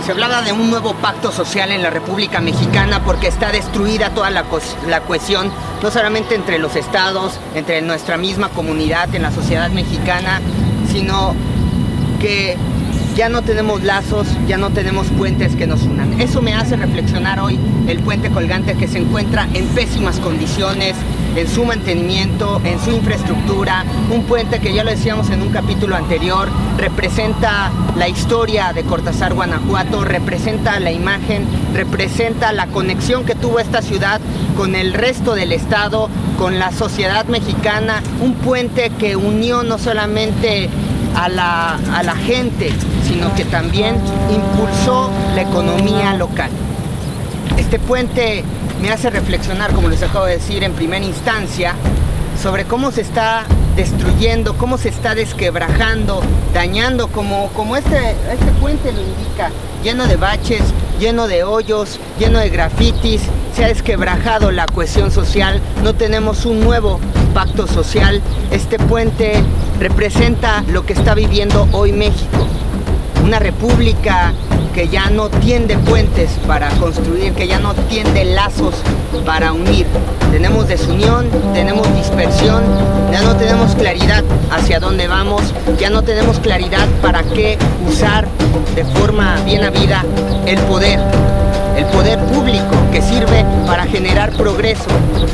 Se hablaba de un nuevo pacto social en la República Mexicana porque está destruida toda la cohesión, no solamente entre los estados, entre nuestra misma comunidad, en la sociedad mexicana, sino que ya no tenemos lazos, ya no tenemos puentes que nos unan. Eso me hace reflexionar hoy el puente colgante, que se encuentra en pésimas condiciones, en su mantenimiento, en su infraestructura. Un puente que, ya lo decíamos en un capítulo anterior, representa la historia de Cortázar, Guanajuato, representa la imagen, representa la conexión que tuvo esta ciudad con el resto del estado, con la sociedad mexicana. Un puente que unió no solamente a la gente, sino que también impulsó la economía local. Este puente me hace reflexionar, como les acabo de decir en primera instancia, sobre cómo se está destruyendo, cómo se está desquebrajando, dañando, como este puente lo indica, lleno de baches, lleno de hoyos, lleno de grafitis. Se ha desquebrajado la cohesión social, no tenemos un nuevo pacto social. Este puente representa lo que está viviendo hoy México, una república que ya no tiende puentes para construir, que ya no tiende lazos para unir. Tenemos desunión, tenemos dispersión, ya no tenemos claridad hacia dónde vamos, ya no tenemos claridad para qué usar de forma bien habida el poder público que sirve para generar progreso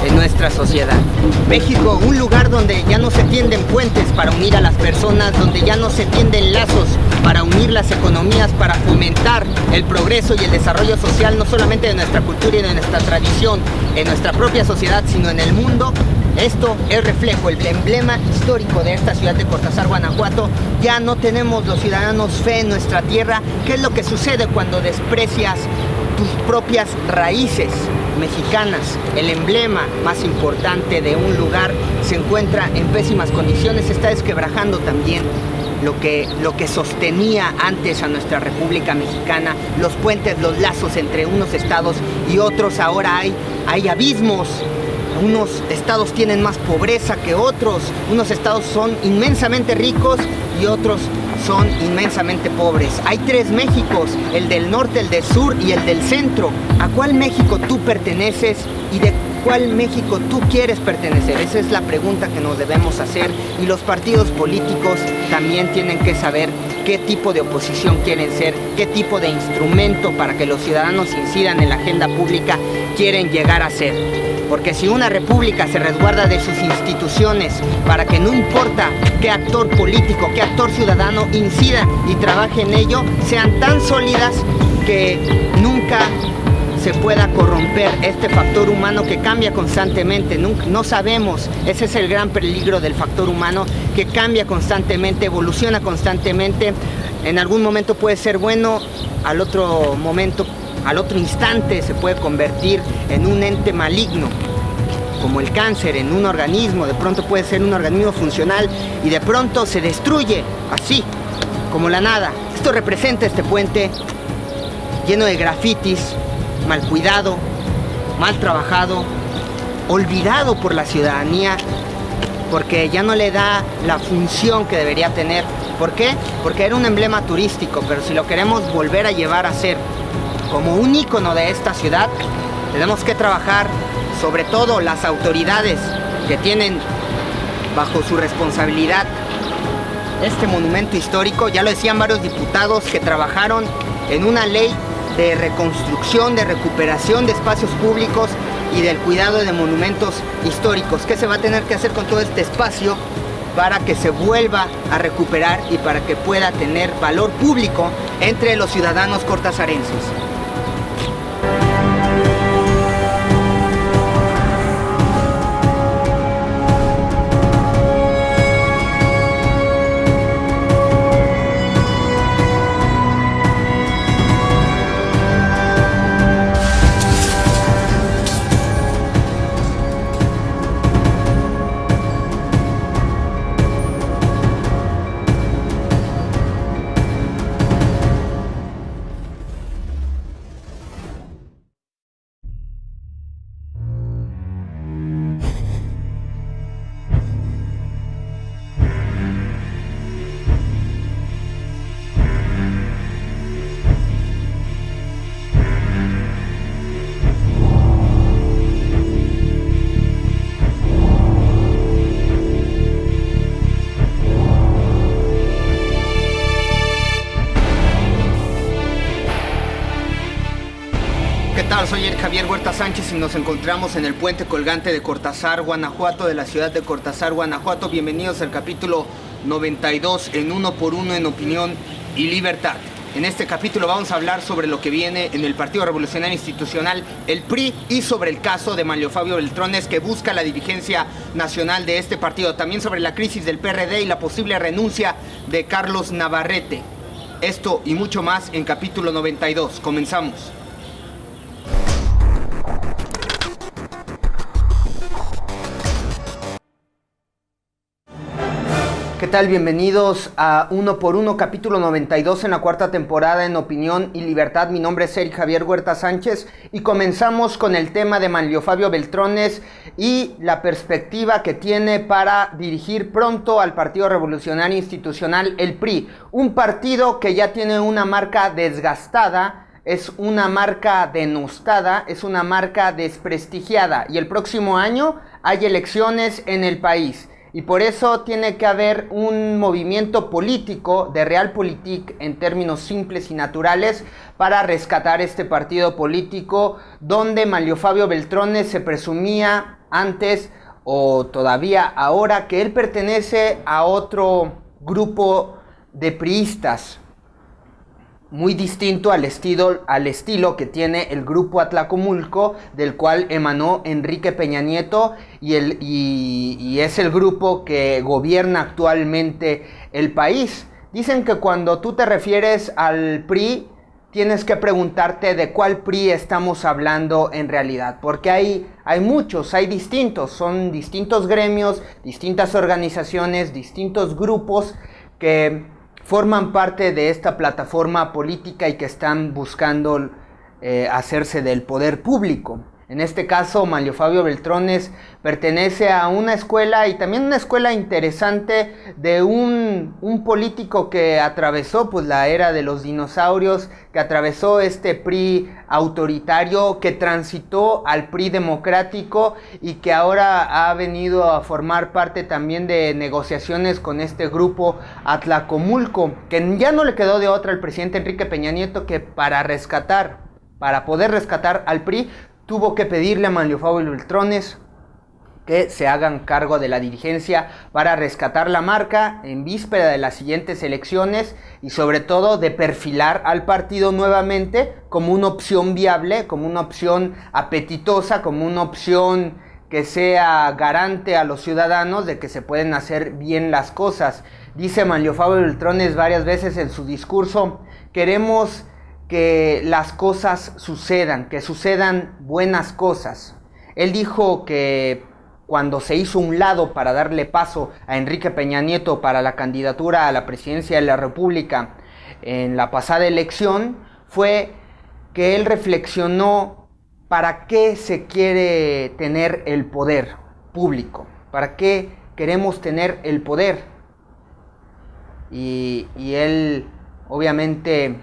en nuestra sociedad. México, un lugar donde ya no se tienden puentes para unir a las personas, donde ya no se tienden lazos para unir las economías, para fomentar el progreso y el desarrollo social, no solamente de nuestra cultura y de nuestra tradición, en nuestra propia sociedad, sino en el mundo. Esto es reflejo, el emblema histórico de esta ciudad de Cortázar, Guanajuato. Ya no tenemos los ciudadanos fe en nuestra tierra. ¿Qué es lo que sucede cuando desprecias tus propias raíces mexicanas? El emblema más importante de un lugar se encuentra en pésimas condiciones, se está desquebrajando también lo que sostenía antes a nuestra República Mexicana, los puentes, los lazos entre unos estados y otros. Ahora hay abismos. Unos estados tienen más pobreza que otros, unos estados son inmensamente ricos y otros son inmensamente pobres. Hay tres Méxicos, el del norte, el del sur y el del centro. ¿A cuál México tú perteneces y de cuál México tú quieres pertenecer? Esa es la pregunta que nos debemos hacer, y los partidos políticos también tienen que saber qué tipo de oposición quieren ser, qué tipo de instrumento para que los ciudadanos incidan en la agenda pública quieren llegar a ser. Porque si una república se resguarda de sus instituciones para que no importa qué actor político, qué actor ciudadano incida y trabaje en ello, sean tan sólidas que nunca se pueda corromper este factor humano que cambia constantemente. No sabemos, ese es el gran peligro del factor humano, que cambia constantemente, evoluciona constantemente. En algún momento puede ser bueno, al otro momento, al otro instante se puede convertir en un ente maligno, como el cáncer en un organismo. De pronto puede ser un organismo funcional y de pronto se destruye, así, como la nada. Esto representa este puente lleno de grafitis, mal cuidado, mal trabajado, olvidado por la ciudadanía, porque ya no le da la función que debería tener. ¿Por qué? Porque era un emblema turístico, pero si lo queremos volver a llevar a ser como un ícono de esta ciudad, tenemos que trabajar, sobre todo las autoridades que tienen bajo su responsabilidad este monumento histórico. Ya lo decían varios diputados que trabajaron en una ley de reconstrucción, de recuperación de espacios públicos y del cuidado de monumentos históricos. ¿Qué se va a tener que hacer con todo este espacio para que se vuelva a recuperar y para que pueda tener valor público entre los ciudadanos cortazarenses? están? Soy el Javier Huerta Sánchez y nos encontramos en el puente colgante de Cortázar, Guanajuato, de la ciudad de Cortázar, Guanajuato. Bienvenidos al capítulo 92 en Uno por Uno en Opinión y Libertad. En este capítulo vamos a hablar sobre lo que viene en el Partido Revolucionario Institucional, el PRI, y sobre el caso de Manlio Fabio Beltrones, que busca la dirigencia nacional de este partido. También sobre la crisis del PRD y la posible renuncia de Carlos Navarrete. Esto y mucho más en capítulo 92. Comenzamos. ¿Qué tal? Bienvenidos a Uno por Uno, capítulo 92 en la cuarta temporada en Opinión y Libertad. Mi nombre es Eric Javier Huerta Sánchez y comenzamos con el tema de Manlio Fabio Beltrones y la perspectiva que tiene para dirigir pronto al Partido Revolucionario Institucional, el PRI. Un partido que ya tiene una marca desgastada, es una marca denostada, es una marca desprestigiada y el próximo año hay elecciones en el país. Y por eso tiene que haber un movimiento político de realpolitik en términos simples y naturales para rescatar este partido político donde Manlio Fabio Beltrones se presumía antes o todavía ahora que él pertenece a otro grupo de priistas muy distinto al estilo que tiene el grupo Atlacomulco, del cual emanó Enrique Peña Nieto, y es el grupo que gobierna actualmente el país. Dicen que cuando tú te refieres al PRI, tienes que preguntarte de cuál PRI estamos hablando en realidad, porque hay muchos, hay distintos, son distintos gremios, distintas organizaciones, distintos grupos que forman parte de esta plataforma política y que están buscando hacerse del poder público. En este caso, Manlio Fabio Beltrones pertenece a una escuela, y también una escuela interesante, de un político que atravesó pues la era de los dinosaurios, que atravesó este PRI autoritario, que transitó al PRI democrático y que ahora ha venido a formar parte también de negociaciones con este grupo Atlacomulco, que ya no le quedó de otra al presidente Enrique Peña Nieto que para poder rescatar al PRI, tuvo que pedirle a Manlio Fabio Beltrones que se hagan cargo de la dirigencia para rescatar la marca en víspera de las siguientes elecciones y sobre todo de perfilar al partido nuevamente como una opción viable, como una opción apetitosa, como una opción que sea garante a los ciudadanos de que se pueden hacer bien las cosas. Dice Manlio Fabio Beltrones varias veces en su discurso: queremos que las cosas sucedan, que sucedan buenas cosas. Él dijo que cuando se hizo un lado para darle paso a Enrique Peña Nieto para la candidatura a la presidencia de la República en la pasada elección, fue que él reflexionó para qué se quiere tener el poder público, para qué queremos tener el poder. Y él, obviamente,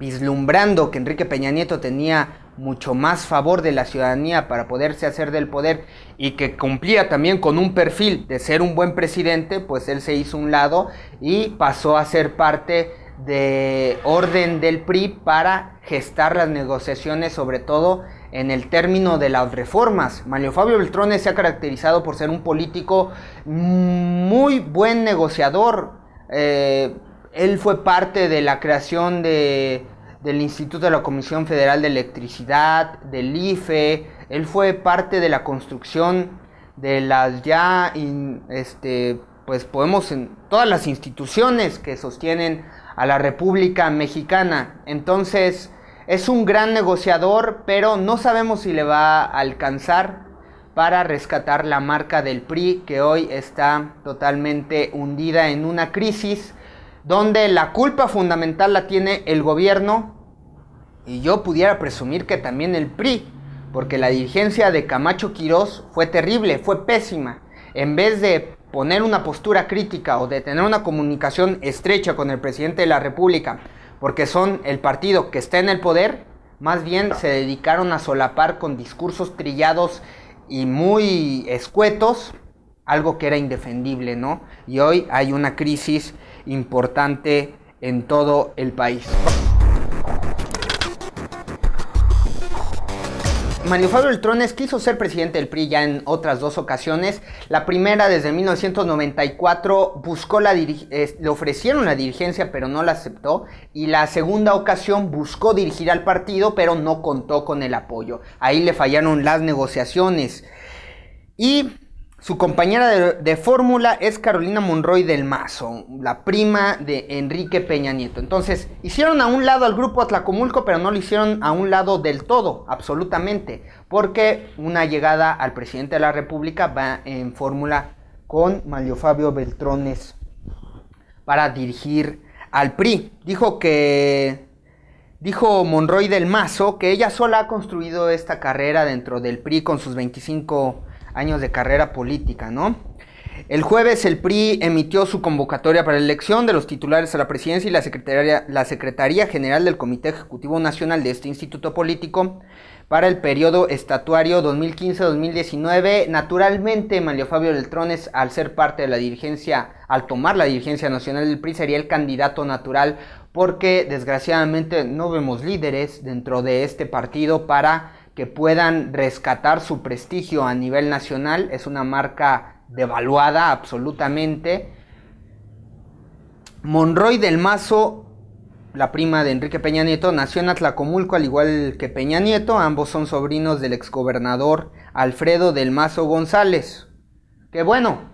vislumbrando que Enrique Peña Nieto tenía mucho más favor de la ciudadanía para poderse hacer del poder y que cumplía también con un perfil de ser un buen presidente, pues él se hizo un lado y pasó a ser parte de orden del PRI para gestar las negociaciones, sobre todo en el término de las reformas. Manlio Fabio Beltrones se ha caracterizado por ser un político muy buen negociador. Él fue parte de la creación del Instituto de la Comisión Federal de Electricidad, del IFE. Él fue parte de la construcción de las pues podemos en todas las instituciones que sostienen a la República Mexicana. Entonces, es un gran negociador, pero no sabemos si le va a alcanzar para rescatar la marca del PRI, que hoy está totalmente hundida en una crisis donde la culpa fundamental la tiene el gobierno, y yo pudiera presumir que también el PRI, porque la dirigencia de Camacho Quirós fue terrible, fue pésima. En vez de poner una postura crítica o de tener una comunicación estrecha con el presidente de la República, porque son el partido que está en el poder, más bien se dedicaron a solapar con discursos trillados y muy escuetos algo que era indefendible, ¿no? Y hoy hay una crisis importante en todo el país. Mario Fabio Beltrones quiso ser presidente del PRI ya en otras 2 ocasiones. La primera, desde 1994, le ofrecieron la dirigencia, pero no la aceptó. Y la segunda ocasión buscó dirigir al partido, pero no contó con el apoyo. Ahí le fallaron las negociaciones. Y su compañera de fórmula es Carolina Monroy del Mazo, la prima de Enrique Peña Nieto. Entonces, hicieron a un lado al grupo Atlacomulco, pero no lo hicieron a un lado del todo, absolutamente. Porque una llegada al presidente de la República va en fórmula con Mario Fabio Beltrones para dirigir al PRI. Dijo Monroy del Mazo que ella sola ha construido esta carrera dentro del PRI con sus 25 años de carrera política, ¿no? El jueves el PRI emitió su convocatoria para la elección de los titulares a la presidencia y la Secretaría General del Comité Ejecutivo Nacional de este instituto político para el periodo estatuario 2015-2019. Naturalmente, Mario Fabio Beltrones, al ser parte de la dirigencia, al tomar la dirigencia nacional del PRI, sería el candidato natural, porque desgraciadamente no vemos líderes dentro de este partido para que puedan rescatar su prestigio a nivel nacional. Es una marca devaluada absolutamente. Monroy del Mazo, la prima de Enrique Peña Nieto, nació en Atlacomulco al igual que Peña Nieto. Ambos son sobrinos del exgobernador Alfredo del Mazo González. Que bueno,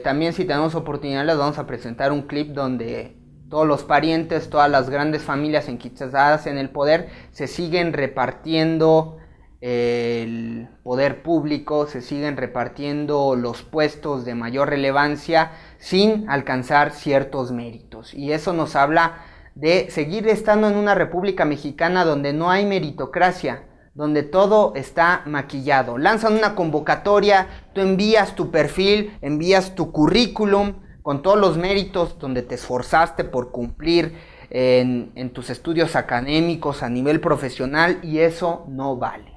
también si tenemos oportunidad les vamos a presentar un clip donde todos los parientes, todas las grandes familias enquistadas en el poder se siguen repartiendo el poder público, se siguen repartiendo los puestos de mayor relevancia sin alcanzar ciertos méritos. Y eso nos habla de seguir estando en una República Mexicana donde no hay meritocracia, donde todo está maquillado. Lanzan una convocatoria, tú envías tu perfil, envías tu currículum con todos los méritos donde te esforzaste por cumplir en tus estudios académicos a nivel profesional, y eso no vale.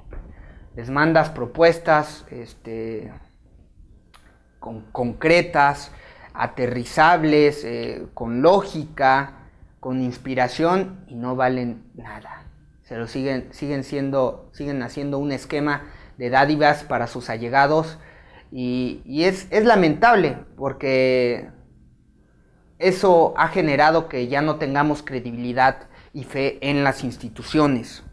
Les mandas propuestas concretas, aterrizables, con lógica, con inspiración, y no valen nada. Siguen haciendo un esquema de dádivas para sus allegados, y es lamentable, porque eso ha generado que ya no tengamos credibilidad y fe en las instituciones.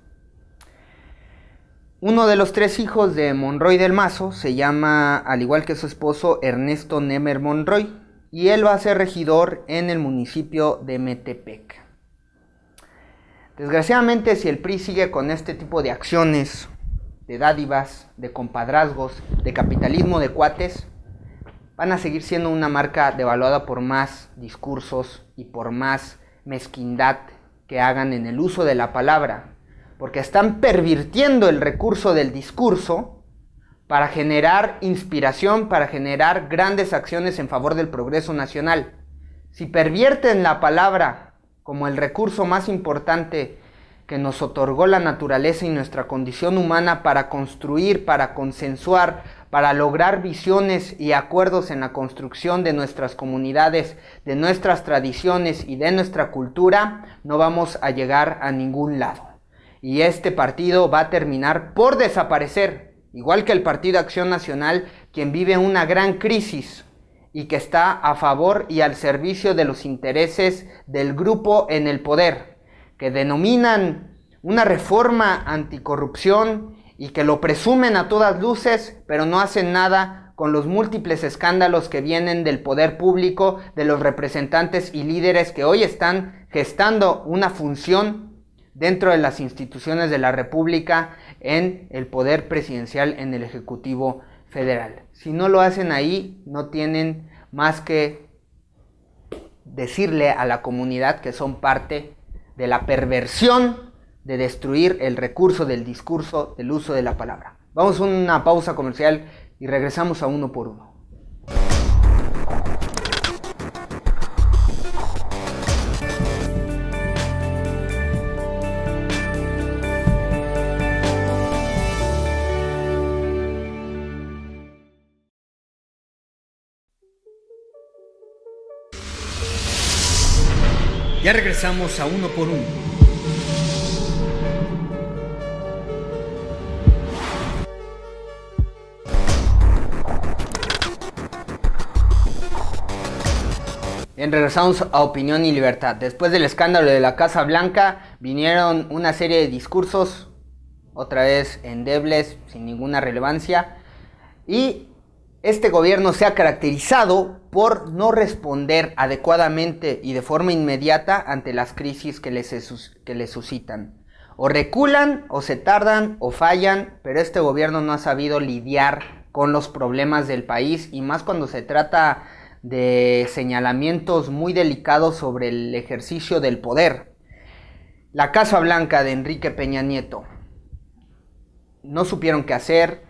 Uno de los 3 hijos de Monroy del Mazo se llama, al igual que su esposo, Ernesto Nemer Monroy, y él va a ser regidor en el municipio de Metepec. Desgraciadamente, si el PRI sigue con este tipo de acciones, de dádivas, de compadrazgos, de capitalismo de cuates, van a seguir siendo una marca devaluada por más discursos y por más mezquindad que hagan en el uso de la palabra, porque están pervirtiendo el recurso del discurso para generar inspiración, para generar grandes acciones en favor del progreso nacional. Si pervierten la palabra como el recurso más importante que nos otorgó la naturaleza y nuestra condición humana para construir, para consensuar, para lograr visiones y acuerdos en la construcción de nuestras comunidades, de nuestras tradiciones y de nuestra cultura, no vamos a llegar a ningún lado. Y este partido va a terminar por desaparecer, igual que el Partido Acción Nacional, quien vive una gran crisis y que está a favor y al servicio de los intereses del grupo en el poder, que denominan una reforma anticorrupción y que lo presumen a todas luces, pero no hacen nada con los múltiples escándalos que vienen del poder público, de los representantes y líderes que hoy están gestando una función dentro de las instituciones de la República, en el poder presidencial, en el Ejecutivo Federal. Si no lo hacen ahí, no tienen más que decirle a la comunidad que son parte de la perversión de destruir el recurso del discurso, del uso de la palabra. Vamos a una pausa comercial y regresamos a Uno por Uno. Ya regresamos a Uno por Uno. Bien, regresamos a Opinión y Libertad. Después del escándalo de la Casa Blanca, vinieron una serie de discursos, otra vez endebles, sin ninguna relevancia, y este gobierno se ha caracterizado por no responder adecuadamente y de forma inmediata ante las crisis que les suscitan. O reculan, o se tardan, o fallan, pero este gobierno no ha sabido lidiar con los problemas del país, y más cuando se trata de señalamientos muy delicados sobre el ejercicio del poder. La Casa Blanca de Enrique Peña Nieto. No supieron qué hacer,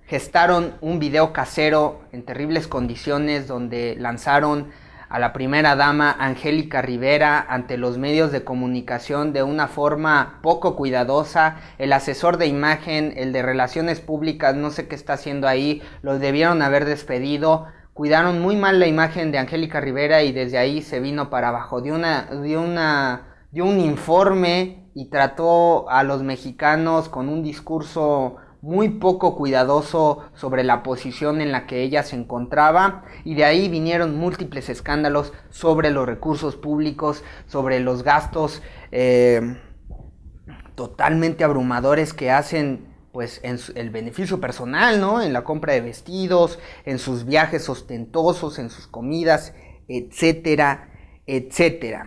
gestaron un video casero en terribles condiciones donde lanzaron a la primera dama Angélica Rivera ante los medios de comunicación de una forma poco cuidadosa. El asesor de imagen, el de relaciones públicas, no sé qué está haciendo ahí, los debieron haber despedido. Cuidaron muy mal la imagen de Angélica Rivera y desde ahí se vino para abajo. Dio un informe y trató a los mexicanos con un discurso muy poco cuidadoso sobre la posición en la que ella se encontraba, y de ahí vinieron múltiples escándalos sobre los recursos públicos, sobre los gastos totalmente abrumadores que hacen pues en el beneficio personal, ¿no? En la compra de vestidos, en sus viajes ostentosos, en sus comidas, etcétera, etcétera.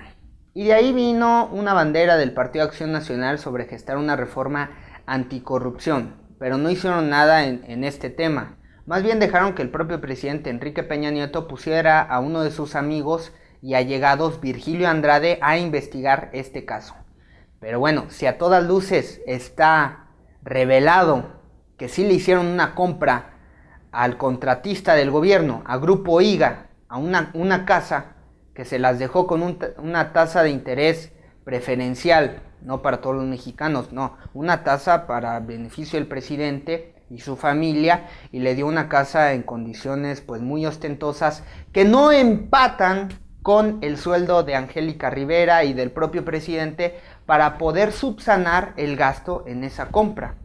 Y de ahí vino una bandera del Partido Acción Nacional sobre gestar una reforma anticorrupción, pero no hicieron nada en este tema. Más bien dejaron que el propio presidente Enrique Peña Nieto pusiera a uno de sus amigos y allegados, Virgilio Andrade, a investigar este caso. Pero bueno, si a todas luces está revelado que sí le hicieron una compra al contratista del gobierno, a Grupo IGA, a una casa que se las dejó con una tasa de interés preferencial, no para todos los mexicanos, no, una tasa para beneficio del presidente y su familia, y le dio una casa en condiciones pues muy ostentosas que no empatan con el sueldo de Angélica Rivera y del propio presidente para poder subsanar el gasto en esa compra.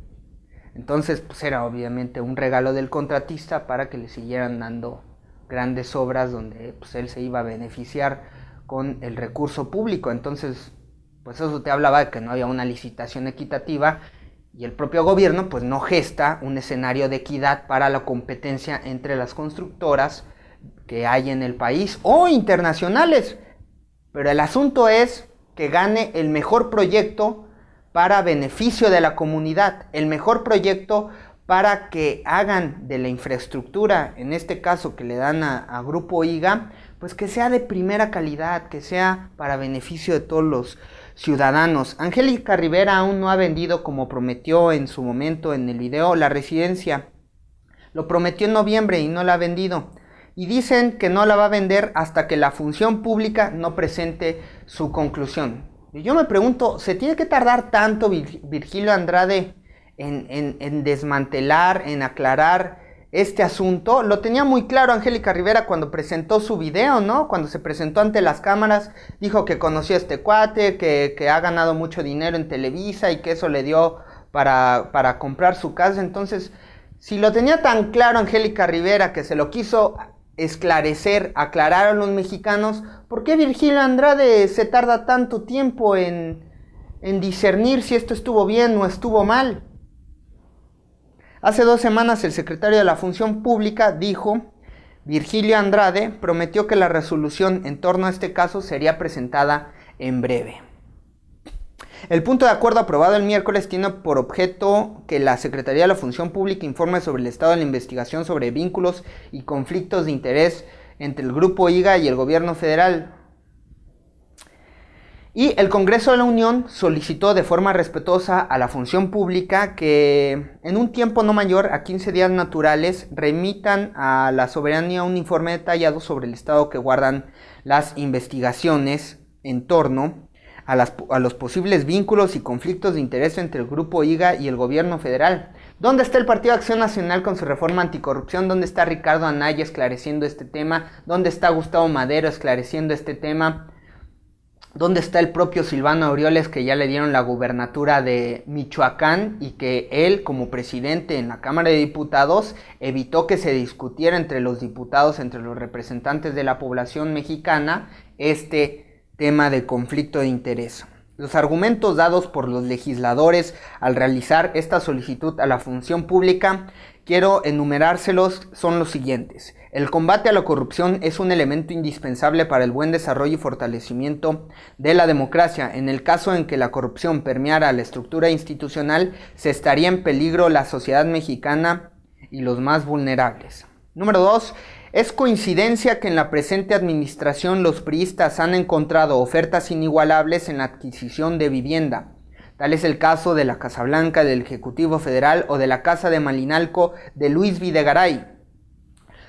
Entonces pues era obviamente un regalo del contratista para que le siguieran dando grandes obras donde pues él se iba a beneficiar con el recurso público. Entonces pues eso te hablaba de que no había una licitación equitativa, y el propio gobierno pues no gesta un escenario de equidad para la competencia entre las constructoras que hay en el país o internacionales. Pero el asunto es que gane el mejor proyecto para beneficio de la comunidad, el mejor proyecto para que hagan de la infraestructura, en este caso que le dan a Grupo IGA, pues que sea de primera calidad, que sea para beneficio de todos los ciudadanos. Angélica Rivera aún no ha vendido, como prometió en su momento en el video, la residencia. Lo prometió en noviembre y no la ha vendido. Y dicen que no la va a vender hasta que la función pública no presente su conclusión. Y yo me pregunto, ¿se tiene que tardar tanto Virgilio Andrade en desmantelar, en aclarar este asunto? Lo tenía muy claro Angélica Rivera cuando presentó su video, ¿no? Cuando se presentó ante las cámaras, dijo que conoció a este cuate, que ha ganado mucho dinero en Televisa y que eso le dio para comprar su casa. Entonces, si lo tenía tan claro Angélica Rivera, que se lo quiso esclarecer, aclarar a los mexicanos, ¿por qué Virgilio Andrade se tarda tanto tiempo en discernir si esto estuvo bien o estuvo mal? Hace 2 semanas el secretario de la Función Pública dijo, Virgilio Andrade prometió que la resolución en torno a este caso sería presentada en breve. El punto de acuerdo aprobado el miércoles tiene por objeto que la Secretaría de la Función Pública informe sobre el estado de la investigación sobre vínculos y conflictos de interés entre el Grupo IGA y el gobierno federal. Y el Congreso de la Unión solicitó de forma respetuosa a la Función Pública que en un tiempo no mayor a 15 días naturales remitan a la soberanía un informe detallado sobre el estado que guardan las investigaciones en torno a los posibles vínculos y conflictos de interés entre el Grupo IGA y el gobierno federal. ¿Dónde está el Partido Acción Nacional con su reforma anticorrupción? ¿Dónde está Ricardo Anaya esclareciendo este tema? ¿Dónde está Gustavo Madero esclareciendo este tema? ¿Dónde está el propio Silvano Aureoles, que ya le dieron la gubernatura de Michoacán y que él, como presidente en la Cámara de Diputados, evitó que se discutiera entre los diputados, entre los representantes de la población mexicana, este tema de conflicto de interés? Los argumentos dados por los legisladores al realizar esta solicitud a la función pública, quiero enumerárselos, son los siguientes. El combate a la corrupción es un elemento indispensable para el buen desarrollo y fortalecimiento de la democracia. En el caso en que la corrupción permeara la estructura institucional, se estaría en peligro la sociedad mexicana y los más vulnerables. Número 2. Es coincidencia que en la presente administración los priistas han encontrado ofertas inigualables en la adquisición de vivienda. Tal es el caso de la Casa Blanca del Ejecutivo Federal o de la Casa de Malinalco de Luis Videgaray.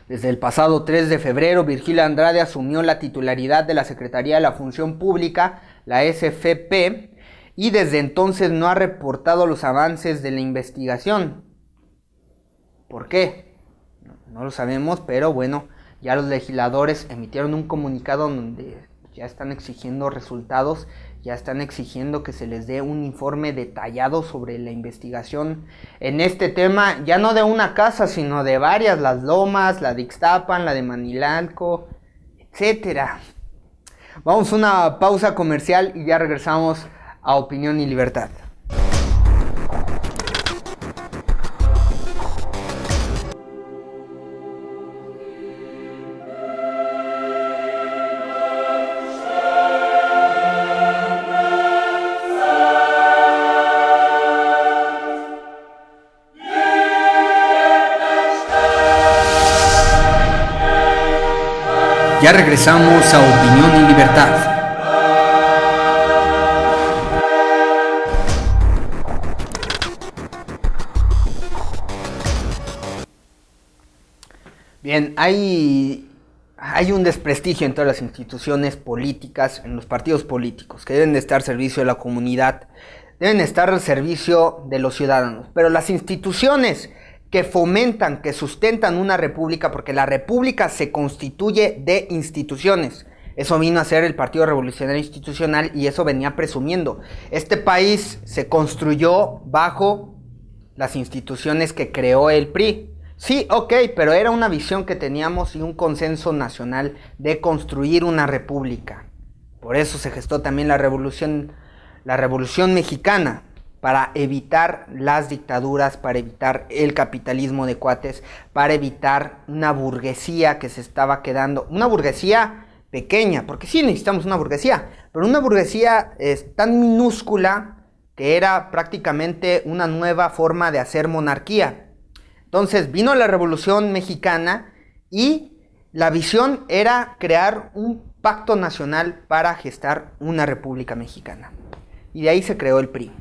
Desde el pasado 3 de febrero, Virgilio Andrade asumió la titularidad de la Secretaría de la Función Pública, la SFP, y desde entonces no ha reportado los avances de la investigación. ¿Por qué? No lo sabemos, pero bueno, ya los legisladores emitieron un comunicado donde ya están exigiendo resultados, ya están exigiendo que se les dé un informe detallado sobre la investigación en este tema, ya no de una casa, sino de varias, las Lomas, la de Ixtapan, la de Manilalco, etcétera. Vamos a una pausa comercial y ya regresamos a Opinión y Libertad. Ya regresamos a Opinión y Libertad. Bien, hay un desprestigio en todas las instituciones políticas, en los partidos políticos, que deben de estar al servicio de la comunidad, deben estar al servicio de los ciudadanos. Pero las instituciones que fomentan, que sustentan una república, porque la república se constituye de instituciones. Eso vino a ser el Partido Revolucionario Institucional y eso venía presumiendo. Este país se construyó bajo las instituciones que creó el PRI. Sí, ok, pero era una visión que teníamos y un consenso nacional de construir una república. Por eso se gestó también la Revolución Mexicana, para evitar las dictaduras, para evitar el capitalismo de cuates, para evitar una burguesía que se estaba quedando, una burguesía pequeña, porque sí necesitamos una burguesía, pero una burguesía tan minúscula que era prácticamente una nueva forma de hacer monarquía. Entonces vino la Revolución Mexicana y la visión era crear un pacto nacional para gestar una república mexicana. Y de ahí se creó el PRI.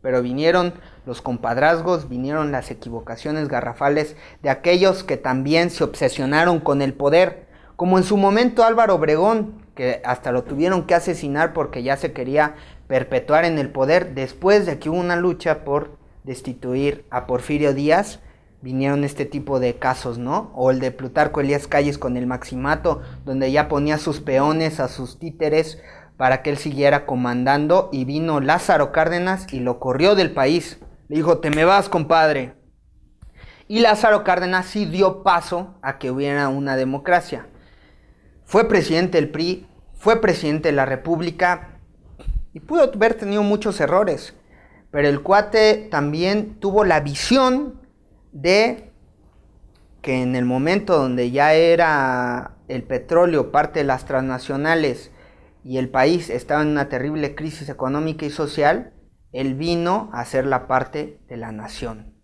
Pero vinieron los compadrazgos, vinieron las equivocaciones garrafales de aquellos que también se obsesionaron con el poder, como en su momento Álvaro Obregón, que hasta lo tuvieron que asesinar porque ya se quería perpetuar en el poder. Después de que hubo una lucha por destituir a Porfirio Díaz, vinieron este tipo de casos, ¿no? O el de Plutarco Elías Calles con el Maximato, donde ya ponía a sus peones, a sus títeres, para que él siguiera comandando, y vino Lázaro Cárdenas y lo corrió del país. Le dijo, te me vas, compadre. Y Lázaro Cárdenas sí dio paso a que hubiera una democracia. Fue presidente del PRI, fue presidente de la República, y pudo haber tenido muchos errores, pero el cuate también tuvo la visión de que en el momento donde ya era el petróleo parte de las transnacionales, y el país estaba en una terrible crisis económica y social, él vino a ser la parte de la nación.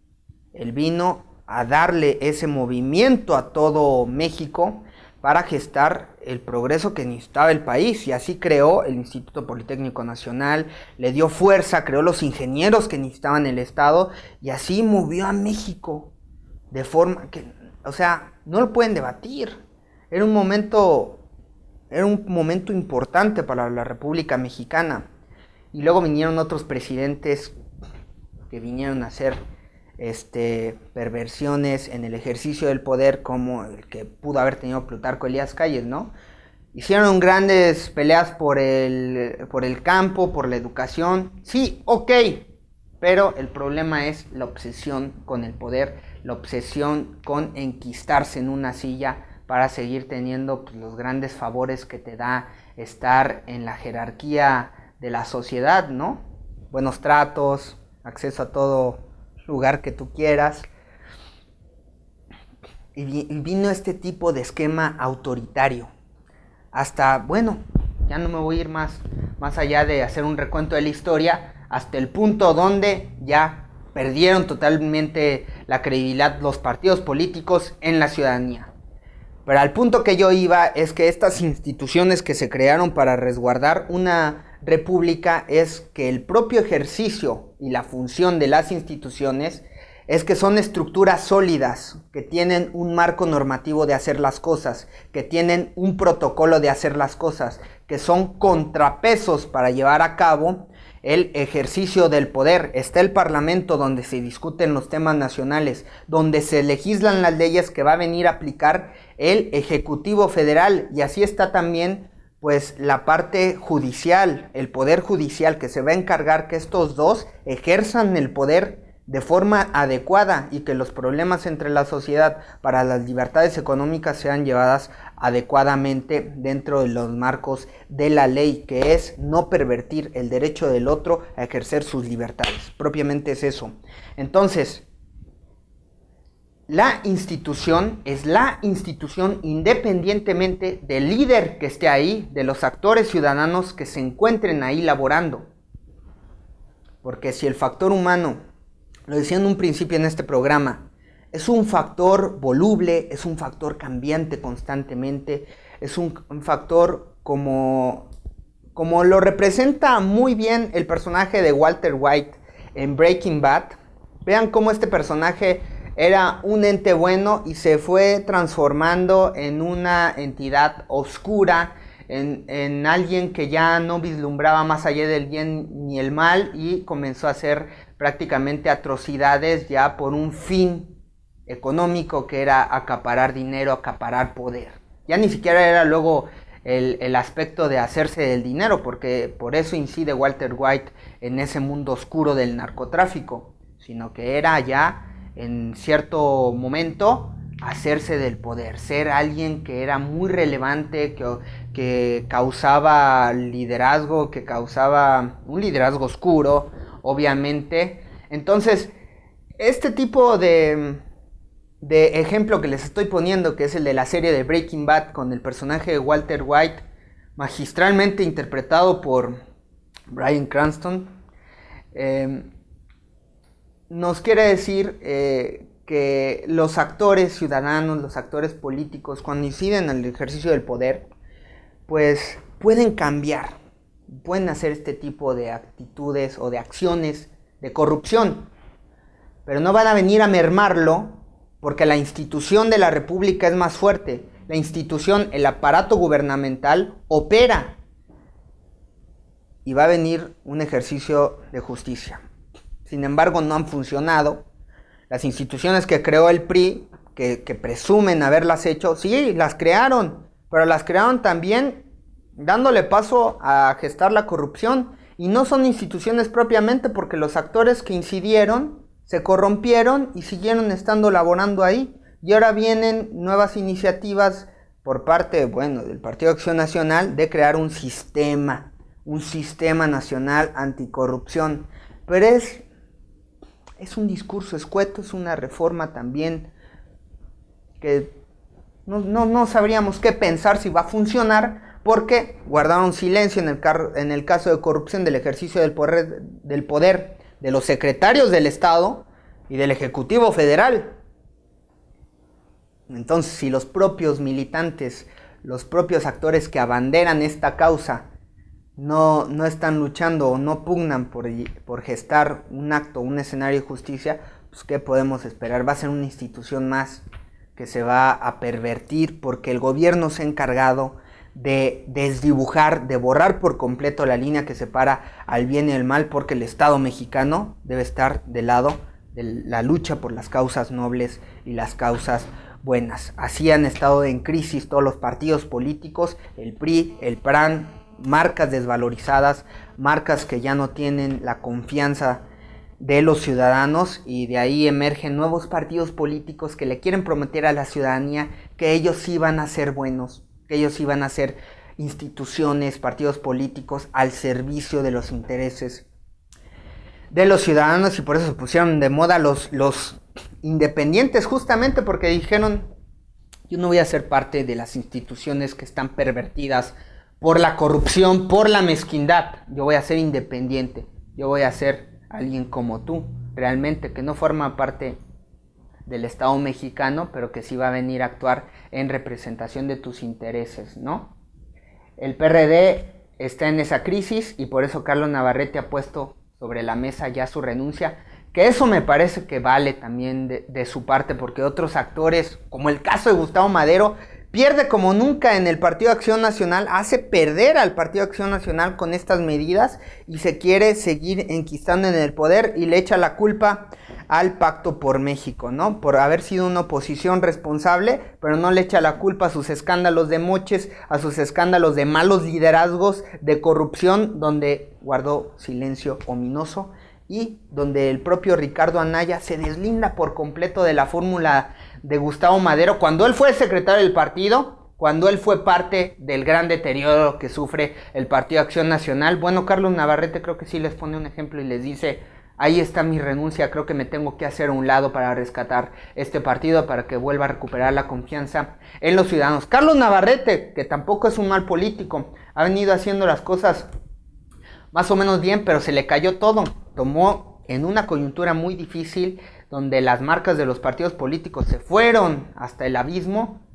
Él vino a darle ese movimiento a todo México para gestar el progreso que necesitaba el país, y así creó el Instituto Politécnico Nacional, le dio fuerza, creó los ingenieros que necesitaban el Estado, y así movió a México de forma que, o sea, no lo pueden debatir. Era un momento importante para la República Mexicana. Y luego vinieron otros presidentes que vinieron a hacer perversiones en el ejercicio del poder, como el que pudo haber tenido Plutarco Elías Calles, ¿no? Hicieron grandes peleas por el campo, por la educación. Sí, ok. Pero el problema es la obsesión con el poder, la obsesión con enquistarse en una silla para seguir teniendo pues, los grandes favores que te da estar en la jerarquía de la sociedad, ¿no? Buenos tratos, acceso a todo lugar que tú quieras. Y vino este tipo de esquema autoritario. Hasta, bueno, ya no me voy a ir más allá de hacer un recuento de la historia, hasta el punto donde ya perdieron totalmente la credibilidad los partidos políticos en la ciudadanía. Pero al punto que yo iba es que estas instituciones que se crearon para resguardar una república es que el propio ejercicio y la función de las instituciones es que son estructuras sólidas, que tienen un marco normativo de hacer las cosas, que tienen un protocolo de hacer las cosas, que son contrapesos para llevar a cabo el ejercicio del poder. Está el Parlamento, donde se discuten los temas nacionales, donde se legislan las leyes que va a venir a aplicar el Ejecutivo Federal, y así está también pues la parte judicial, el Poder Judicial, que se va a encargar que estos dos ejerzan el poder de forma adecuada y que los problemas entre la sociedad para las libertades económicas sean llevadas adecuadamente dentro de los marcos de la ley, que es no pervertir el derecho del otro a ejercer sus libertades. Propiamente es eso. Entonces, la institución es la institución independientemente del líder que esté ahí, de los actores ciudadanos que se encuentren ahí laborando. Porque si el factor humano, lo decía en un principio en este programa, es un factor voluble, es un factor cambiante constantemente, es un factor como lo representa muy bien el personaje de Walter White en Breaking Bad. Vean cómo este personaje era un ente bueno y se fue transformando en una entidad oscura, en alguien que ya no vislumbraba más allá del bien ni el mal y comenzó a hacer prácticamente atrocidades ya por un fin económico, que era acaparar dinero, acaparar poder. Ya ni siquiera era luego el aspecto de hacerse del dinero, porque por eso incide Walter White en ese mundo oscuro del narcotráfico, sino que era ya en cierto momento hacerse del poder, ser alguien que era muy relevante, que causaba liderazgo, que causaba un liderazgo oscuro, obviamente. Entonces, este tipo de ejemplo que les estoy poniendo, que es el de la serie de Breaking Bad, con el personaje de Walter White, magistralmente interpretado por Bryan Cranston, nos quiere decir que los actores ciudadanos, los actores políticos, cuando inciden en el ejercicio del poder, pues pueden cambiar, pueden hacer este tipo de actitudes o de acciones de corrupción, pero no van a venir a mermarlo, porque la institución de la república es más fuerte. La institución, el aparato gubernamental opera y va a venir un ejercicio de justicia. Sin embargo, no han funcionado. Las instituciones que creó el PRI, que presumen haberlas hecho, sí, las crearon, pero las crearon también dándole paso a gestar la corrupción. Y no son instituciones propiamente, porque los actores que incidieron se corrompieron y siguieron estando laborando ahí. Y ahora vienen nuevas iniciativas por parte, del Partido Acción Nacional, de crear un sistema nacional anticorrupción. Pero es un discurso escueto, es una reforma también que no sabríamos qué pensar si va a funcionar, porque guardaron silencio en el caso de corrupción del ejercicio del poder de los secretarios del Estado y del Ejecutivo Federal. Entonces, si los propios militantes, los propios actores que abanderan esta causa no están luchando o no pugnan por gestar un acto, un escenario de justicia, pues ¿qué podemos esperar? Va a ser una institución más que se va a pervertir, porque el gobierno se ha encargado de desdibujar, de borrar por completo la línea que separa al bien y el mal, porque el Estado mexicano debe estar del lado de la lucha por las causas nobles y las causas buenas. Así han estado en crisis todos los partidos políticos, el PRI, el PRAN, marcas desvalorizadas, marcas que ya no tienen la confianza de los ciudadanos, y de ahí emergen nuevos partidos políticos que le quieren prometer a la ciudadanía que ellos sí van a ser buenos, que ellos sí van a ser instituciones, partidos políticos al servicio de los intereses de los ciudadanos, y por eso se pusieron de moda los independientes, justamente porque dijeron: yo no voy a ser parte de las instituciones que están pervertidas por la corrupción, por la mezquindad. Yo voy a ser independiente, yo voy a ser alguien como tú, realmente, que no forma parte del Estado mexicano, pero que sí va a venir a actuar en representación de tus intereses, ¿no? El PRD está en esa crisis y por eso Carlos Navarrete ha puesto sobre la mesa ya su renuncia, que eso me parece que vale también de su parte, porque otros actores, como el caso de Gustavo Madero, pierde como nunca en el Partido Acción Nacional, hace perder al Partido Acción Nacional con estas medidas y se quiere seguir enquistando en el poder y le echa la culpa al Pacto por México, ¿no? Por haber sido una oposición responsable, pero no le echa la culpa a sus escándalos de moches, a sus escándalos de malos liderazgos, de corrupción, donde guardó silencio ominoso y donde el propio Ricardo Anaya se deslinda por completo de la fórmula de Gustavo Madero cuando él fue secretario del partido, cuando él fue parte del gran deterioro que sufre el Partido Acción Nacional. Bueno, Carlos Navarrete creo que sí les pone un ejemplo y les dice: ahí está mi renuncia, creo que me tengo que hacer a un lado para rescatar este partido, para que vuelva a recuperar la confianza en los ciudadanos. Carlos Navarrete, que tampoco es un mal político, ha venido haciendo las cosas más o menos bien, pero se le cayó todo. Tomó en una coyuntura muy difícil, donde las marcas de los partidos políticos se fueron hasta el abismo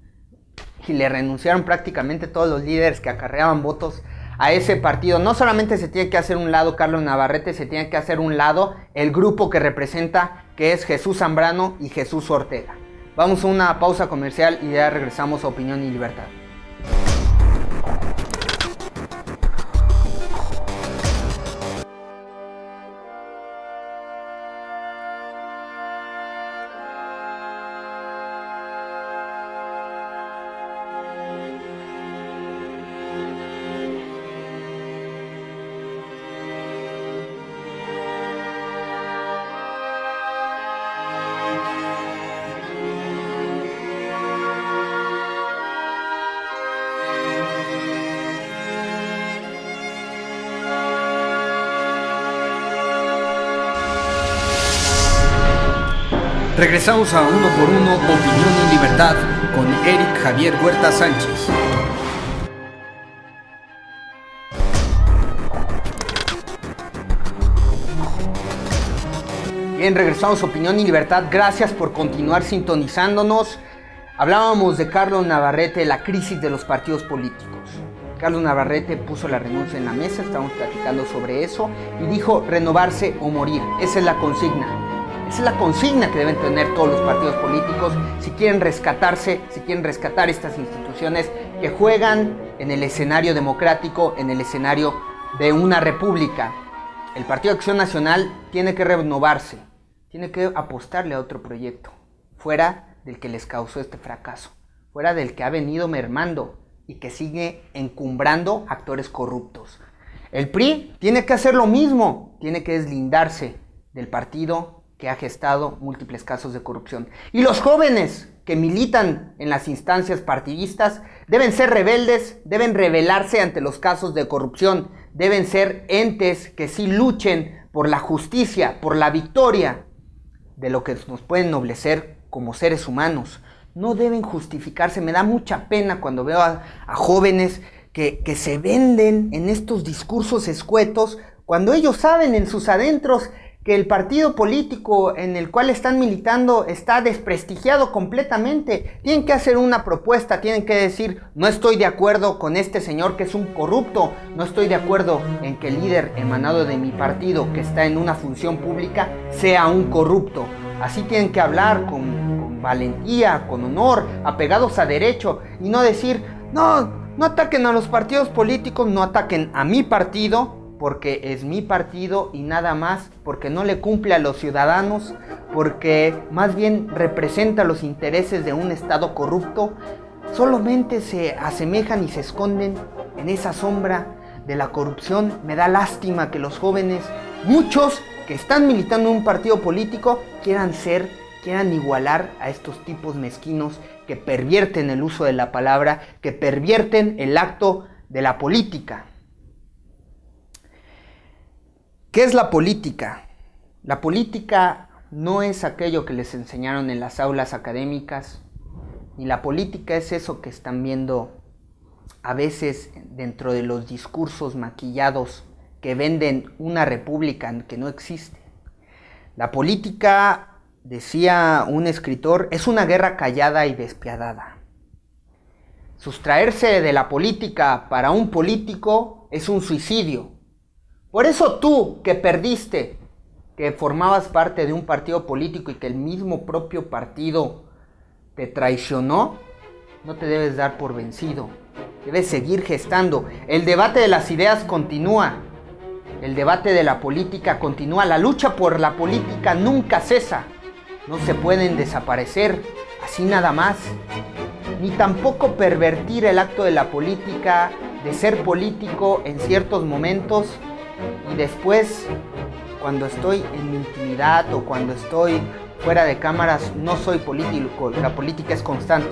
y le renunciaron prácticamente todos los líderes que acarreaban votos a ese partido. No solamente se tiene que hacer un lado Carlos Navarrete, se tiene que hacer un lado el grupo que representa, que es Jesús Zambrano y Jesús Ortega. Vamos a una pausa comercial y ya regresamos a Opinión y Libertad. Regresamos a Uno por Uno, Opinión y Libertad, con Eric Javier Huerta Sánchez. Bien, regresamos a Opinión y Libertad. Gracias por continuar sintonizándonos. Hablábamos de Carlos Navarrete, la crisis de los partidos políticos. Carlos Navarrete puso la renuncia en la mesa, estamos platicando sobre eso, y dijo: renovarse o morir. Esa es la consigna. Esa es la consigna que deben tener todos los partidos políticos si quieren rescatarse, si quieren rescatar estas instituciones que juegan en el escenario democrático, en el escenario de una república. El Partido Acción Nacional tiene que renovarse, tiene que apostarle a otro proyecto, fuera del que les causó este fracaso, fuera del que ha venido mermando y que sigue encumbrando actores corruptos. El PRI tiene que hacer lo mismo, tiene que deslindarse del partido que ha gestado múltiples casos de corrupción. Y los jóvenes que militan en las instancias partidistas deben ser rebeldes, deben rebelarse ante los casos de corrupción, deben ser entes que sí luchen por la justicia, por la victoria de lo que nos puede ennoblecer como seres humanos. No deben justificarse. Me da mucha pena cuando veo a jóvenes que se venden en estos discursos escuetos, cuando ellos saben en sus adentros que el partido político en el cual están militando está desprestigiado completamente. Tienen que hacer una propuesta, tienen que decir: no estoy de acuerdo con este señor que es un corrupto, no estoy de acuerdo en que el líder emanado de mi partido, que está en una función pública, sea un corrupto. Así tienen que hablar con valentía, con honor, apegados a derecho, y no decir: no ataquen a los partidos políticos, no ataquen a mi partido, porque es mi partido y nada más, porque no le cumple a los ciudadanos, porque más bien representa los intereses de un Estado corrupto, solamente se asemejan y se esconden en esa sombra de la corrupción. Me da lástima que los jóvenes, muchos que están militando en un partido político, quieran igualar a estos tipos mezquinos que pervierten el uso de la palabra, que pervierten el acto de la política. ¿Qué es la política? La política no es aquello que les enseñaron en las aulas académicas, ni la política es eso que están viendo a veces dentro de los discursos maquillados que venden una república que no existe. La política, decía un escritor, es una guerra callada y despiadada. Sustraerse de la política para un político es un suicidio. Por eso tú, que perdiste, que formabas parte de un partido político y que el mismo propio partido te traicionó, no te debes dar por vencido. Debes seguir gestando. El debate de las ideas continúa. El debate de la política continúa. La lucha por la política nunca cesa. No se pueden desaparecer así nada más. Ni tampoco pervertir el acto de la política, de ser político en ciertos momentos y después, cuando estoy en mi intimidad o cuando estoy fuera de cámaras, no soy político. La política es constante.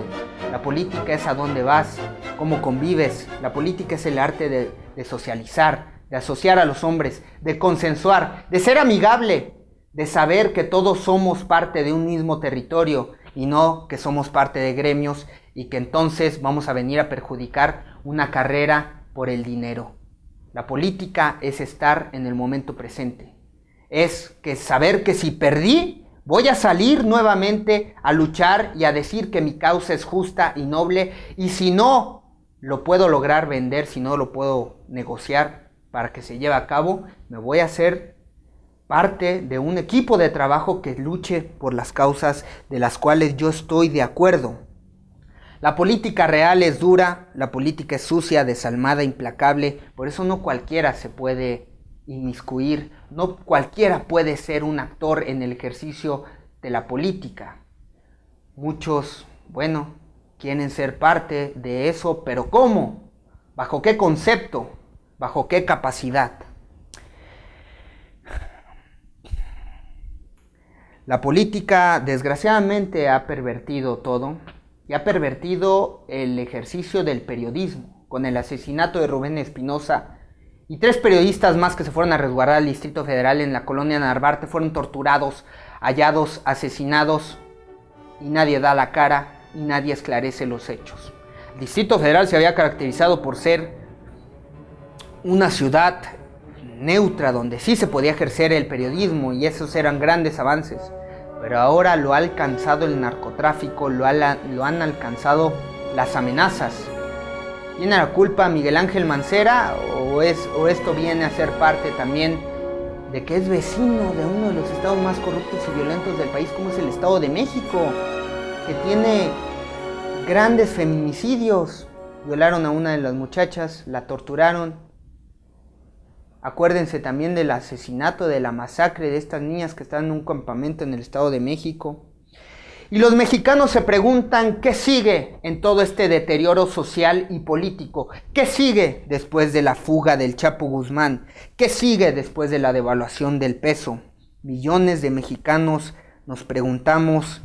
La política es a dónde vas, cómo convives. La política es el arte de socializar, de asociar a los hombres, de consensuar, de ser amigable, de saber que todos somos parte de un mismo territorio y no que somos parte de gremios y que entonces vamos a venir a perjudicar una carrera por el dinero. La política es estar en el momento presente. Es que saber que si perdí, voy a salir nuevamente a luchar y a decir que mi causa es justa y noble, y si no lo puedo lograr vender, si no lo puedo negociar para que se lleve a cabo, me voy a hacer parte de un equipo de trabajo que luche por las causas de las cuales yo estoy de acuerdo. La política real es dura, la política es sucia, desalmada, implacable, por eso no cualquiera se puede inmiscuir, no cualquiera puede ser un actor en el ejercicio de la política. Muchos, quieren ser parte de eso, pero ¿cómo? ¿Bajo qué concepto? ¿Bajo qué capacidad? La política, desgraciadamente, ha pervertido todo y ha pervertido el ejercicio del periodismo, con el asesinato de Rubén Espinosa y 3 periodistas más que se fueron a resguardar al Distrito Federal en la colonia Narvarte, fueron torturados, hallados, asesinados, y nadie da la cara y nadie esclarece los hechos. El Distrito Federal se había caracterizado por ser una ciudad neutra donde sí se podía ejercer el periodismo y esos eran grandes avances, pero ahora lo ha alcanzado el narcotráfico, lo han alcanzado las amenazas. ¿Tiene la culpa Miguel Ángel Mancera o esto viene a ser parte también de que es vecino de uno de los estados más corruptos y violentos del país, como es el Estado de México, que tiene grandes feminicidios? Violaron a una de las muchachas, la torturaron. Acuérdense también del asesinato, de la masacre de estas niñas que están en un campamento en el Estado de México. Y los mexicanos se preguntan qué sigue en todo este deterioro social y político. ¿Qué sigue después de la fuga del Chapo Guzmán? ¿Qué sigue después de la devaluación del peso? Millones de mexicanos nos preguntamos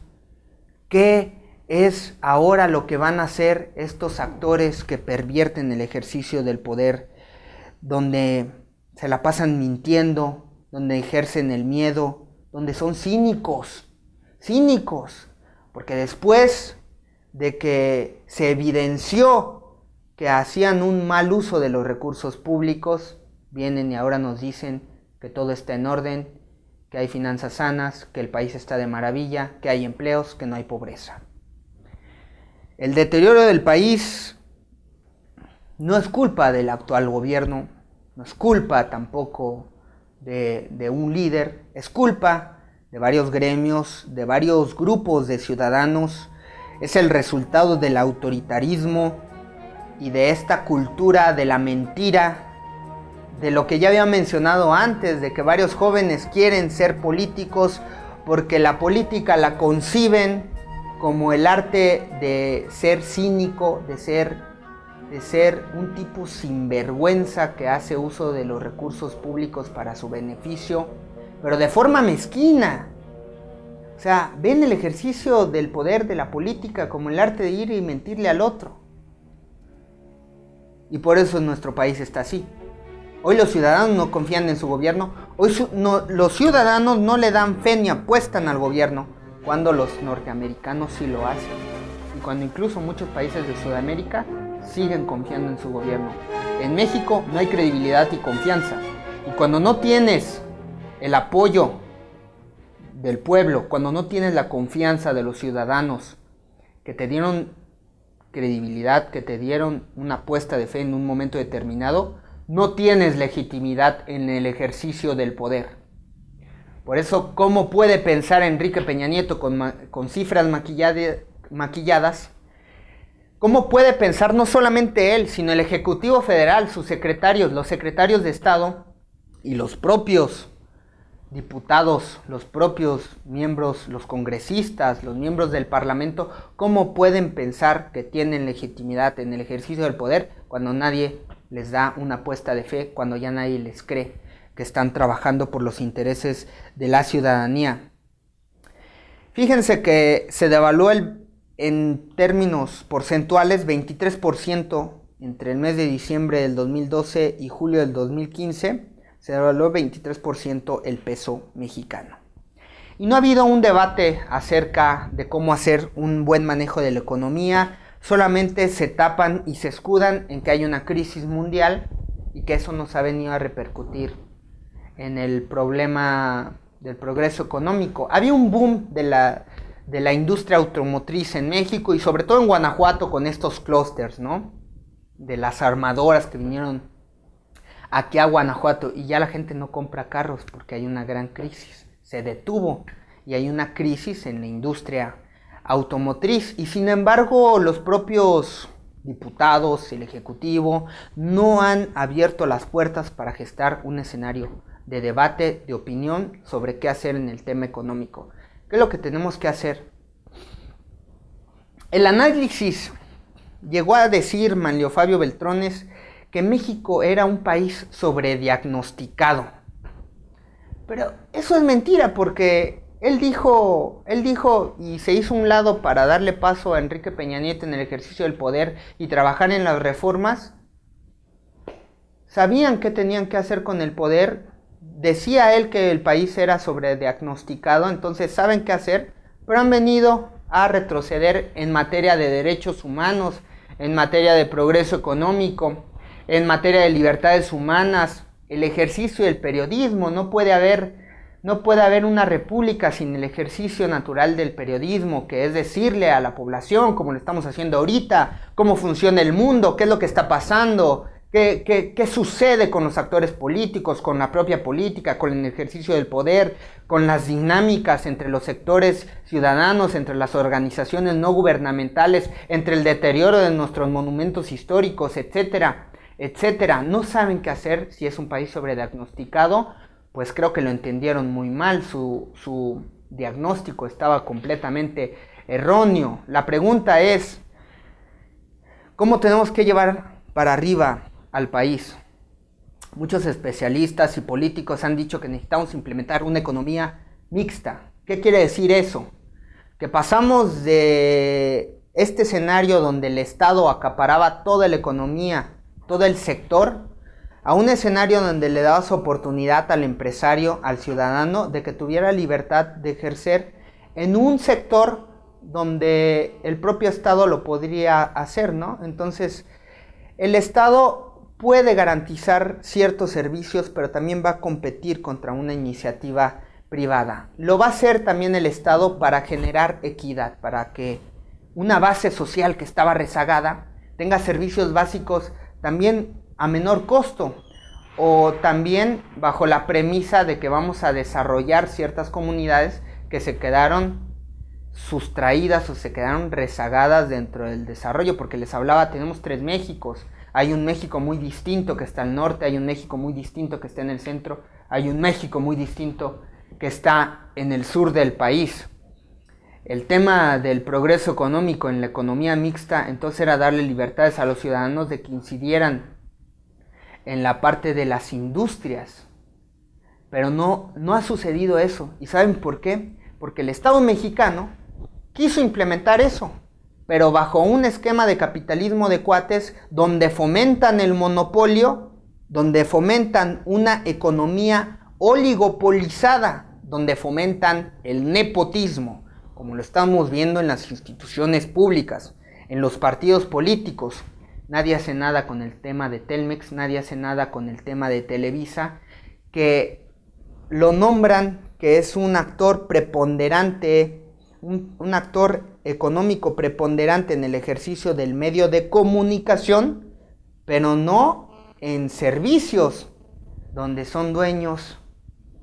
qué es ahora lo que van a hacer estos actores que pervierten el ejercicio del poder, donde se la pasan mintiendo, donde ejercen el miedo, donde son cínicos, porque después de que se evidenció que hacían un mal uso de los recursos públicos, vienen y ahora nos dicen que todo está en orden, que hay finanzas sanas, que el país está de maravilla, que hay empleos, que no hay pobreza. El deterioro del país no es culpa del actual gobierno, no es culpa tampoco de un líder, es culpa de varios gremios, de varios grupos de ciudadanos, es el resultado del autoritarismo y de esta cultura de la mentira de lo que ya había mencionado antes, de que varios jóvenes quieren ser políticos porque la política la conciben como el arte de ser cínico, de ser un tipo sinvergüenza que hace uso de los recursos públicos para su beneficio, pero de forma mezquina. O sea, ven el ejercicio del poder de la política como el arte de ir y mentirle al otro. Y por eso nuestro país está así. Hoy los ciudadanos no confían en su gobierno. Hoy los ciudadanos no le dan fe ni apuestan al gobierno, cuando los norteamericanos sí lo hacen. Y cuando incluso muchos países de Sudamérica siguen confiando en su gobierno. En México no hay credibilidad y confianza. Y cuando no tienes el apoyo del pueblo, cuando no tienes la confianza de los ciudadanos que te dieron credibilidad, que te dieron una apuesta de fe en un momento determinado, no tienes legitimidad en el ejercicio del poder. Por eso, ¿cómo puede pensar Enrique Peña Nieto con cifras maquilladas? ¿Cómo puede pensar no solamente él, sino el Ejecutivo Federal, sus secretarios, los secretarios de Estado y los propios diputados, los propios miembros, los congresistas, los miembros del Parlamento, cómo pueden pensar que tienen legitimidad en el ejercicio del poder cuando nadie les da una apuesta de fe, cuando ya nadie les cree que están trabajando por los intereses de la ciudadanía? Fíjense que se devaluó en términos porcentuales 23% entre el mes de diciembre del 2012 y julio del 2015. Se devaluó 23% el peso mexicano. Y no ha habido un debate acerca de cómo hacer un buen manejo de la economía, solamente se tapan y se escudan en que hay una crisis mundial y que eso nos ha venido a repercutir en el problema del progreso económico. Había un boom de la industria automotriz en México y sobre todo en Guanajuato con estos clústeres, ¿no? De las armadoras que vinieron aquí a Guanajuato, y ya la gente no compra carros porque hay una gran crisis, se detuvo y hay una crisis en la industria automotriz. Y sin embargo los propios diputados, el ejecutivo, no han abierto las puertas para gestar un escenario de debate, de opinión sobre qué hacer en el tema económico. ¿Qué es lo que tenemos que hacer? El análisis llegó a decir Manlio Fabio Beltrones que México era un país sobrediagnosticado. Pero eso es mentira, porque él dijo y se hizo un lado para darle paso a Enrique Peña Nieto en el ejercicio del poder y trabajar en las reformas. Sabían qué tenían que hacer con el poder. Decía él que el país era sobrediagnosticado, entonces saben qué hacer, pero han venido a retroceder en materia de derechos humanos, en materia de progreso económico, en materia de libertades humanas, el ejercicio del periodismo. No puede haber una república sin el ejercicio natural del periodismo, que es decirle a la población, como lo estamos haciendo ahorita, cómo funciona el mundo, qué es lo que está pasando, qué sucede con los actores políticos, con la propia política, con el ejercicio del poder, con las dinámicas entre los sectores ciudadanos, entre las organizaciones no gubernamentales, entre el deterioro de nuestros monumentos históricos, etcétera, etcétera. No saben qué hacer si es un país sobrediagnosticado. Pues creo que lo entendieron muy mal, su diagnóstico estaba completamente erróneo. La pregunta es, ¿cómo tenemos que llevar para arriba al país? Muchos especialistas y políticos han dicho que necesitamos implementar una economía mixta. ¿Qué quiere decir eso? Que pasamos de este escenario donde el Estado acaparaba toda la economía, todo el sector, a un escenario donde le dabas oportunidad al empresario, al ciudadano, de que tuviera libertad de ejercer en un sector donde el propio Estado lo podría hacer, ¿no? Entonces, el Estado puede garantizar ciertos servicios, pero también va a competir contra una iniciativa privada. Lo va a hacer también el Estado para generar equidad, para que una base social que estaba rezagada tenga servicios básicos también a menor costo, o también bajo la premisa de que vamos a desarrollar ciertas comunidades que se quedaron sustraídas o se quedaron rezagadas dentro del desarrollo, porque les hablaba, tenemos 3 Méxicos. Hay un México muy distinto que está al norte, hay un México muy distinto que está en el centro, hay un México muy distinto que está en el sur del país. El tema del progreso económico en la economía mixta entonces era darle libertades a los ciudadanos de que incidieran en la parte de las industrias. Pero no ha sucedido eso. ¿Y saben por qué? Porque el Estado mexicano quiso implementar eso, pero bajo un esquema de capitalismo de cuates donde fomentan el monopolio, donde fomentan una economía oligopolizada, donde fomentan el nepotismo, como lo estamos viendo en las instituciones públicas, en los partidos políticos. Nadie hace nada con el tema de Telmex, nadie hace nada con el tema de Televisa, que lo nombran que es un actor preponderante, un actor económico preponderante en el ejercicio del medio de comunicación, pero no en servicios, donde son dueños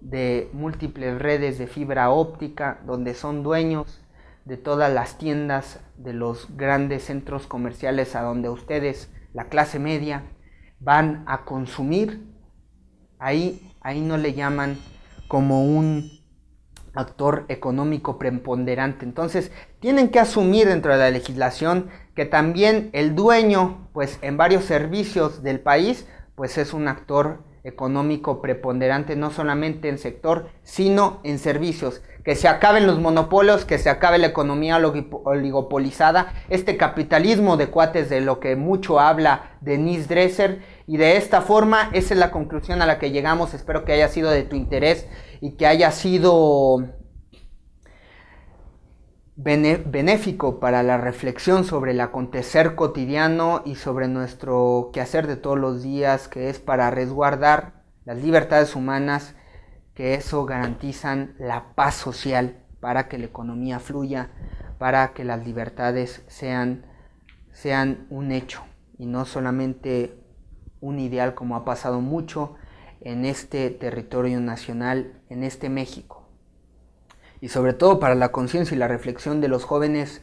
de múltiples redes de fibra óptica, donde son dueños de todas las tiendas de los grandes centros comerciales a donde ustedes, la clase media, van a consumir. Ahí no le llaman como un actor económico preponderante. Entonces tienen que asumir dentro de la legislación que también el dueño, pues en varios servicios del país, pues es un actor económico preponderante, no solamente en sector, sino en servicios. Que se acaben los monopolios, que se acabe la economía oligopolizada, este capitalismo de cuates de lo que mucho habla Denise Dresser, y de esta forma esa es la conclusión a la que llegamos. Espero que haya sido de tu interés y que haya sido benéfico para la reflexión sobre el acontecer cotidiano y sobre nuestro quehacer de todos los días, que es para resguardar las libertades humanas, que eso garantizan la paz social, para que la economía fluya, para que las libertades sean un hecho y no solamente un ideal, como ha pasado mucho en este territorio nacional, en este México. Y sobre todo para la conciencia y la reflexión de los jóvenes,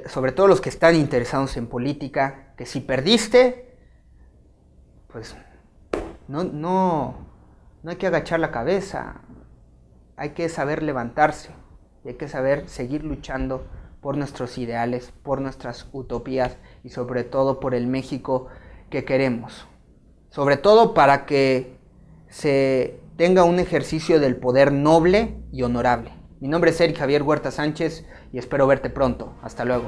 sobre todo los que están interesados en política, que si perdiste, pues no hay que agachar la cabeza, hay que saber levantarse, hay que saber seguir luchando por nuestros ideales, por nuestras utopías y sobre todo por el México que queremos. Sobre todo para que se tenga un ejercicio del poder noble y honorable. Mi nombre es Eric Javier Huerta Sánchez y espero verte pronto. Hasta luego.